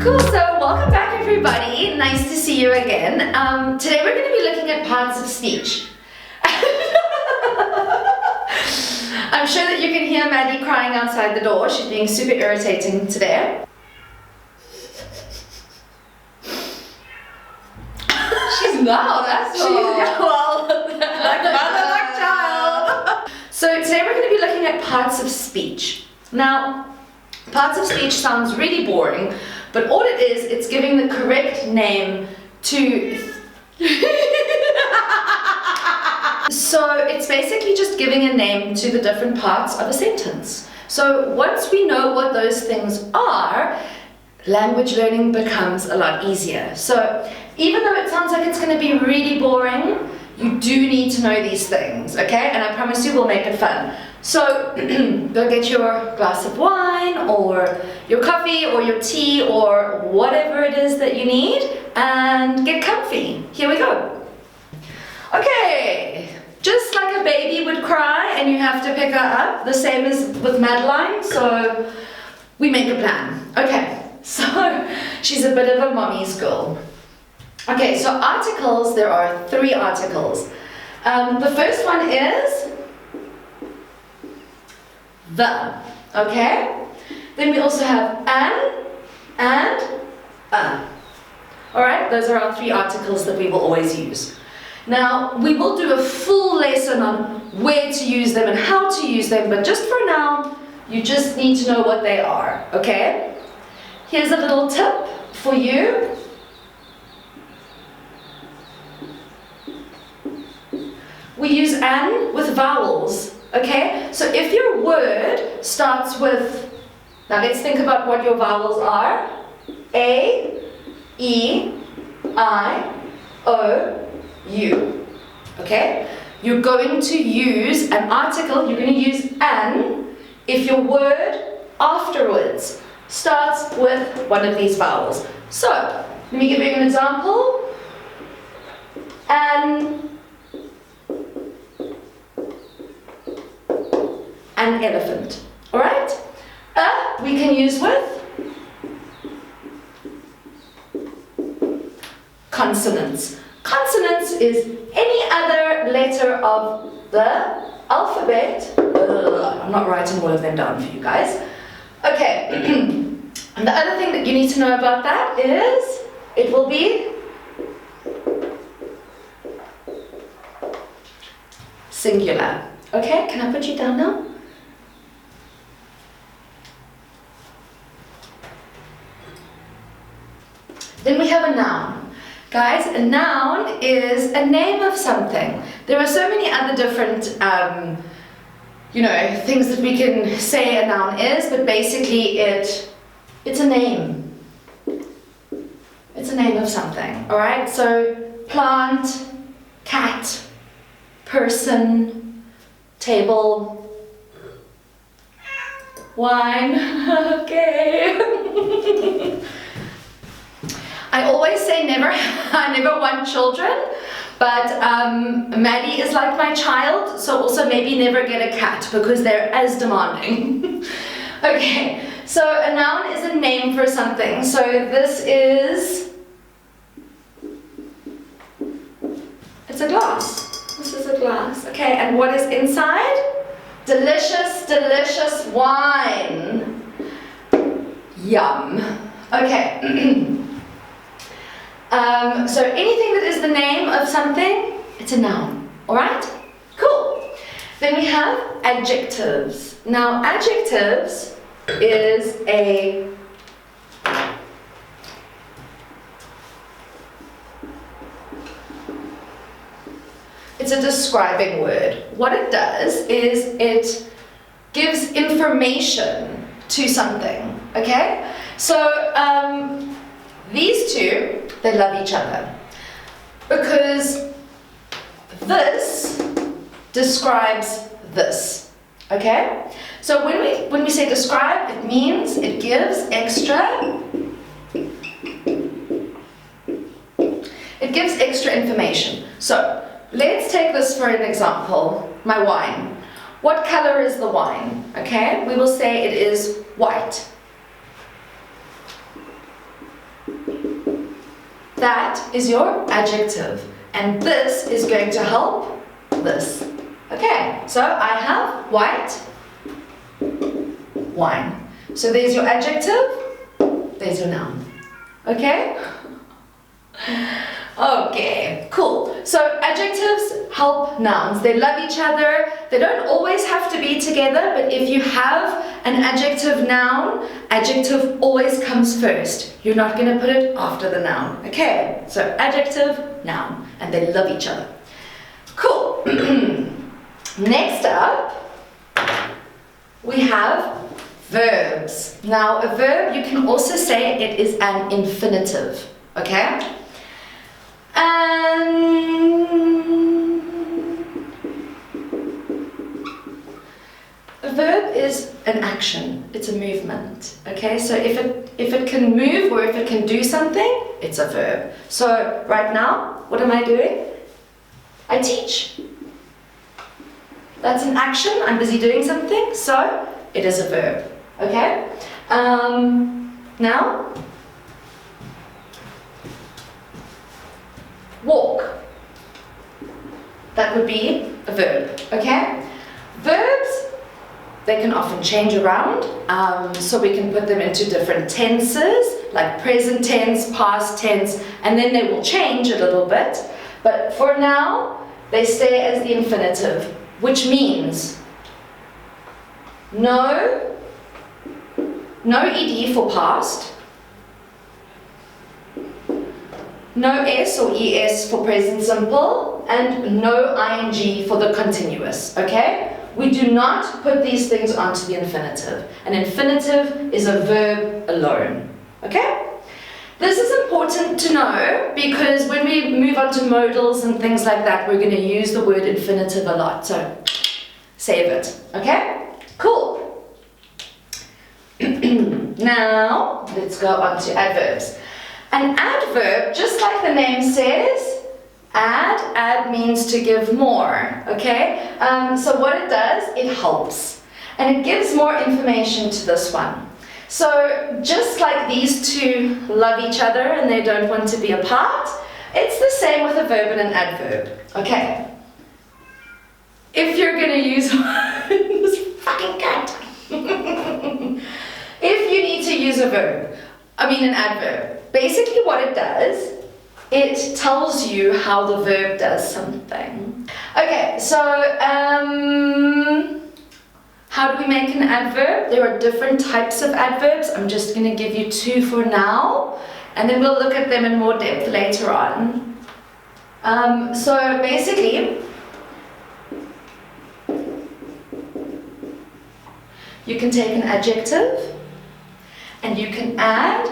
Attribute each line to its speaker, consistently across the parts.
Speaker 1: Cool, so welcome back everybody. Nice to see you again. Today we're going to be looking at parts of speech. I'm sure that you can hear Maddie crying outside the door. She's being super irritating today. She's loud, that's all. Well, like mother, like child. So today we're going to be looking at parts of speech. Now, parts of speech sounds really boring, but all it is, it's giving the correct name to... So it's basically just giving a name to the different parts of a sentence. So once we know what those things are, language learning becomes a lot easier. So even though it sounds like it's going to be really boring, you do need to know these things, okay? And I promise you we'll make it fun. So go get your glass of wine or your coffee or your tea or whatever it is that you need and get comfy. Here we go. Okay, just like a baby would cry and you have to pick her up, the same as with Madeline, so we make a plan. Okay, so she's a bit of a mommy's girl. Okay, so articles, there are 3 articles. The first one is the, okay? Then we also have an and a. Alright, those are our 3 articles that we will always use. Now, we will do a full lesson on where to use them and how to use them, but just for now, you just need to know what they are, okay? Here's a little tip for you. We use an with vowels, okay? So if your word starts with, now let's think about what your vowels are. A, E, I, O, U, okay? You're going to use an article, you're going to use an if your word afterwards starts with one of these vowels. So, let me give you an example. An elephant, alright? We can use with consonants. Consonants is any other letter of the alphabet. I'm not writing all of them down for you guys. Okay, and the other thing that you need to know about that is it will be singular. Okay, can I put you down now? Then we have a noun. Guys, a noun is a name of something. There are so many other different, things that we can say a noun is, but basically it's a name. It's a name of something, all right? So plant, cat, person, table, wine, okay. I always say I never want children, but Maddie is like my child, so also maybe never get a cat because they're as demanding. Okay, so a noun is a name for something. So this is, it's a glass. This is a glass. Okay, and what is inside? Delicious, delicious wine. Yum. Okay. So anything that is the name of something, it's a noun, alright? Cool. Then we have adjectives. Now adjectives is it's a describing word. What it does is it gives information to something, okay? So these two, they love each other because this describes this, okay? So when we say describe, it means it gives extra information. So let's take this for an example, my wine. What color is the wine? Okay, we will say it is white. that is your adjective. And this is going to help this. Okay, so I have white, wine. So there's your adjective, there's your noun. Okay? Okay, cool. So adjectives help nouns. They love each other. They don't always have to be together, but if you have an adjective noun, adjective always comes first. You're not going to put it after the noun. Okay, so adjective, noun, and they love each other. Cool. Next up, we have verbs. Now, a verb, you can also say it is an infinitive. Okay? A verb is an action, it's a movement, okay? So if it can move or if it can do something, it's a verb. So right now, what am I doing? I teach. That's an action, I'm busy doing something, so it is a verb, okay? Now, walk. That would be a verb, okay? Verbs, they can often change around, so we can put them into different tenses, like present tense, past tense, and then they will change a little bit. But for now, they stay as the infinitive, which means no ed for past, no s or es for present simple, and no ing for the continuous, okay? We do not put these things onto the infinitive. An infinitive is a verb alone, okay? This is important to know because when we move on to modals and things like that, we're going to use the word infinitive a lot, so save it, okay? Cool. Now, let's go on to adverbs. An adverb, just like the name says, add means to give more, okay? So what it does, it helps. And it gives more information to this one. So just like these two love each other and they don't want to be apart, it's the same with a verb and an adverb, okay? If you're gonna use this fucking cat. If you need to use an adverb, basically what it does, it tells you how the verb does something. Okay, so how do we make an adverb? There are different types of adverbs. I'm just going to give you two for now, and then we'll look at them in more depth later on. So basically, you can take an adjective and you can add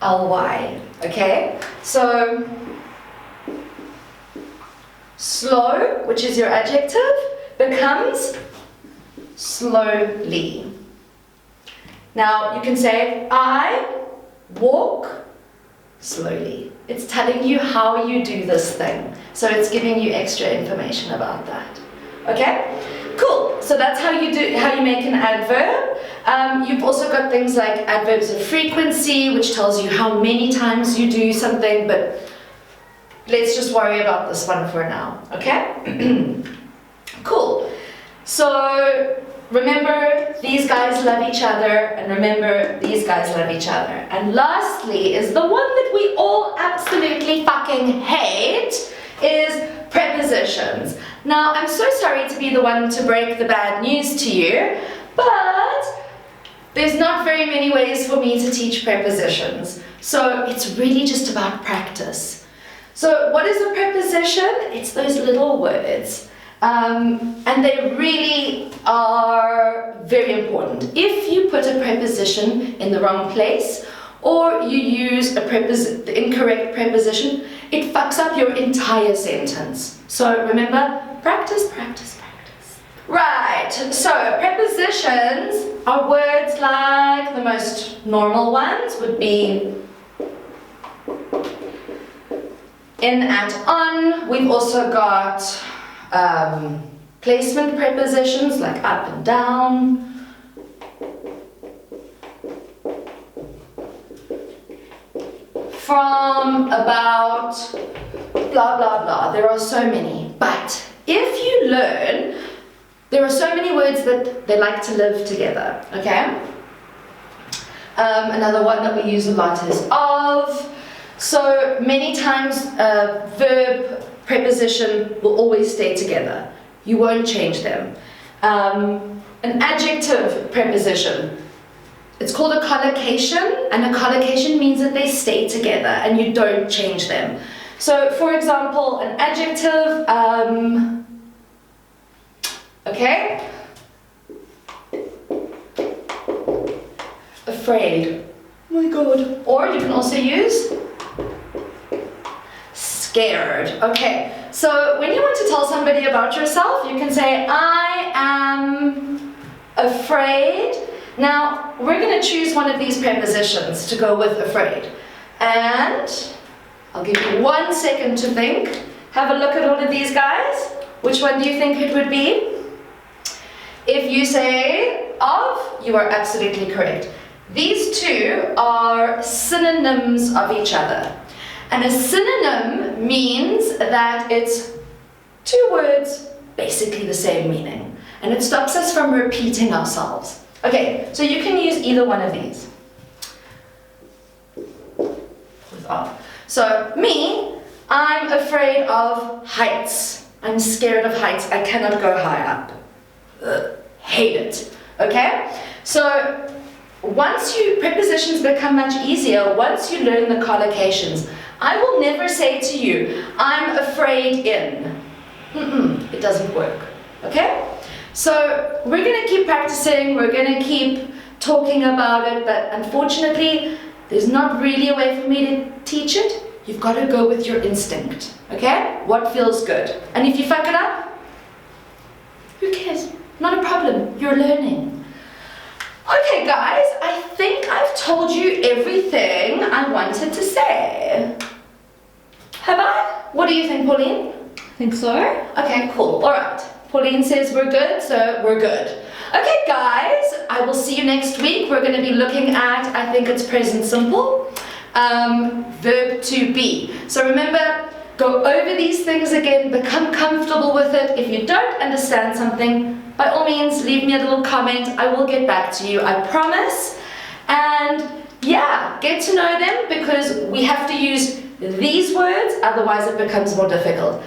Speaker 1: ly, okay? So, slow, which is your adjective, becomes slowly. Now, you can say, I walk slowly. It's telling you how you do this thing. So it's giving you extra information about that. Okay? Cool. So that's how you make an adverb. You've also got things like adverbs of frequency, which tells you how many times you do something, but let's just worry about this one for now, okay? Cool. So remember, these guys love each other, and remember, these guys love each other. And lastly is the one that we all absolutely fucking hate, is prepositions. Now, I'm so sorry to be the one to break the bad news to you, but there's not very many ways for me to teach prepositions. So it's really just about practice. So what is a preposition? It's those little words. And they really are very important. If you put a preposition in the wrong place, or you use the incorrect preposition, it fucks up your entire sentence. So remember, practice, practice, practice. Right, so prepositions are words like the most normal ones would be in, at, on. We've also got placement prepositions like up and down. from, about, blah, blah, blah. There are so many. But if you learn, there are so many words that they like to live together, okay? Another one that we use a lot is of. So many times a verb, preposition will always stay together. You won't change them. An adjective preposition, it's called a collocation, and a collocation means that they stay together and you don't change them. So for example, an adjective, okay, afraid, oh my god, or you can also use scared. Okay, so when you want to tell somebody about yourself, you can say, I am afraid. Now, we're going to choose one of these prepositions to go with afraid. And I'll give you 1 second to think. Have a look at all of these guys. Which one do you think it would be? If you say of, you are absolutely correct. These two are synonyms of each other. And a synonym means that it's two words, basically the same meaning. And it stops us from repeating ourselves. Okay, so you can use either one of these. With of. So me, I'm afraid of heights. I'm scared of heights. I cannot go high up. Ugh, hate it. Okay? So once prepositions become much easier once you learn the collocations. I will never say to you, I'm afraid in. It doesn't work. Okay? So we're going to keep practicing, we're going to keep talking about it, but unfortunately, there's not really a way for me to teach it. You've got to go with your instinct. Okay? What feels good? And if you fuck it up, who cares? Not a problem. You're learning. Okay guys, I think I've told you everything I wanted to say. Have I? What do you think, Pauline?
Speaker 2: I think so.
Speaker 1: Okay, cool. Alright. Pauline says we're good, so we're good. Okay guys, I will see you next week. We're going to be looking at, I think it's present simple, verb to be. So remember, go over these things again, become comfortable with it. If you don't understand something, by all means, leave me a little comment. I will get back to you, I promise. And yeah, get to know them because we have to use these words, otherwise it becomes more difficult.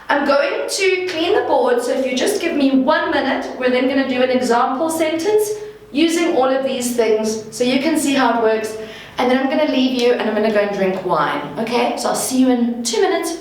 Speaker 1: I'm going to clean the board, so if you just give me 1 minute, we're then going to do an example sentence using all of these things so you can see how it works. And then I'm going to leave you and I'm going to go and drink wine. Okay, so I'll see you in 2 minutes.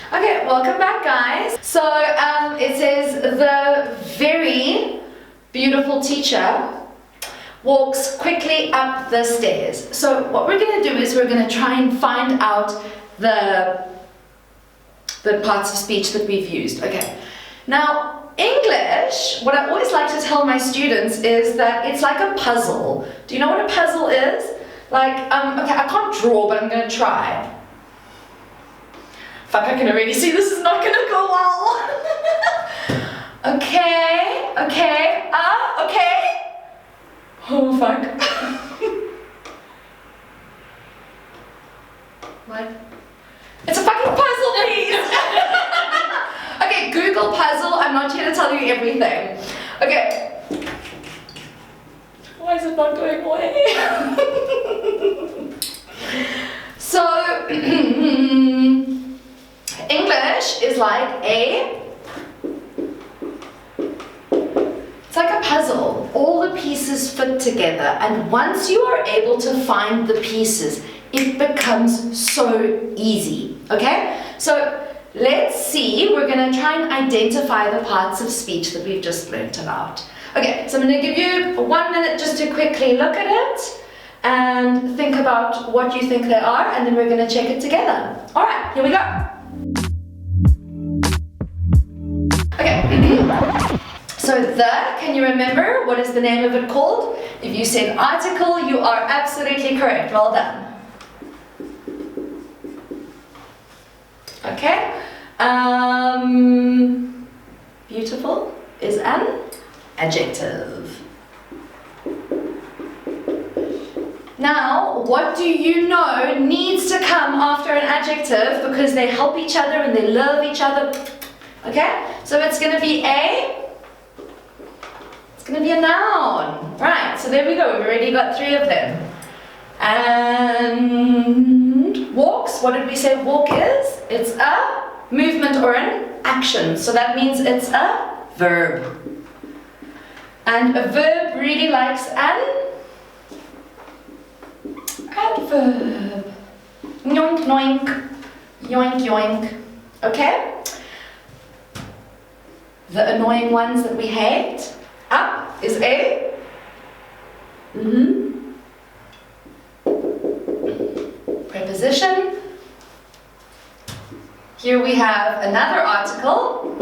Speaker 1: Okay, welcome back guys. So it says the very beautiful teacher walks quickly up the stairs. So what we're going to do is we're going to try and find out the parts of speech that we've used. Okay, now English, what I always like to tell my students is that it's like a puzzle. Do you know what a puzzle is? Like, okay, I can't draw, but I'm going to try. Fuck, I can already see this is not going to go well. Okay. Oh, fuck. What? It's a fucking puzzle, please! Okay, Google puzzle. I'm not here to tell you everything. Okay. Why is it not going away? So, English is like it's like a puzzle. All the pieces fit together, and once you are able to find the pieces, it becomes so easy. Okay? So let's see. We're going to try and identify the parts of speech that we've just learnt about. Okay, so I'm going to give you 1 minute just to quickly look at it and think about what you think they are, and then we're going to check it together. Alright, here we go. Okay. So can you remember what is the name of it called? If you said article, you are absolutely correct. Well done. Okay. Beautiful is an adjective. Now, what do you know needs to come after an adjective because they help each other and they love each other? Okay, so it's going to be a noun. Right, so there we go. We've already got 3 of them. And walks, what did we say walk is? It's a movement or an action. So that means it's a verb. And a verb really likes an adverb. Yoink, yoink, yoink, yoink. Okay? The annoying ones that we hate. Up is a preposition. Here we have another article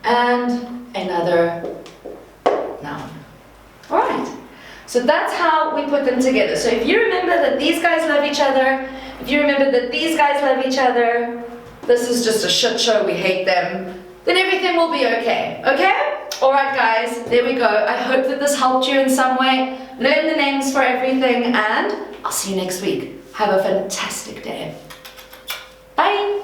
Speaker 1: and another noun. Alright, so that's how we put them together. So if you remember that these guys love each other, if you remember that these guys love each other, this is just a shit show, we hate them, then everything will be okay. Okay? Alright guys, there we go. I hope that this helped you in some way. Learn the names for everything and I'll see you next week. Have a fantastic day. Bye!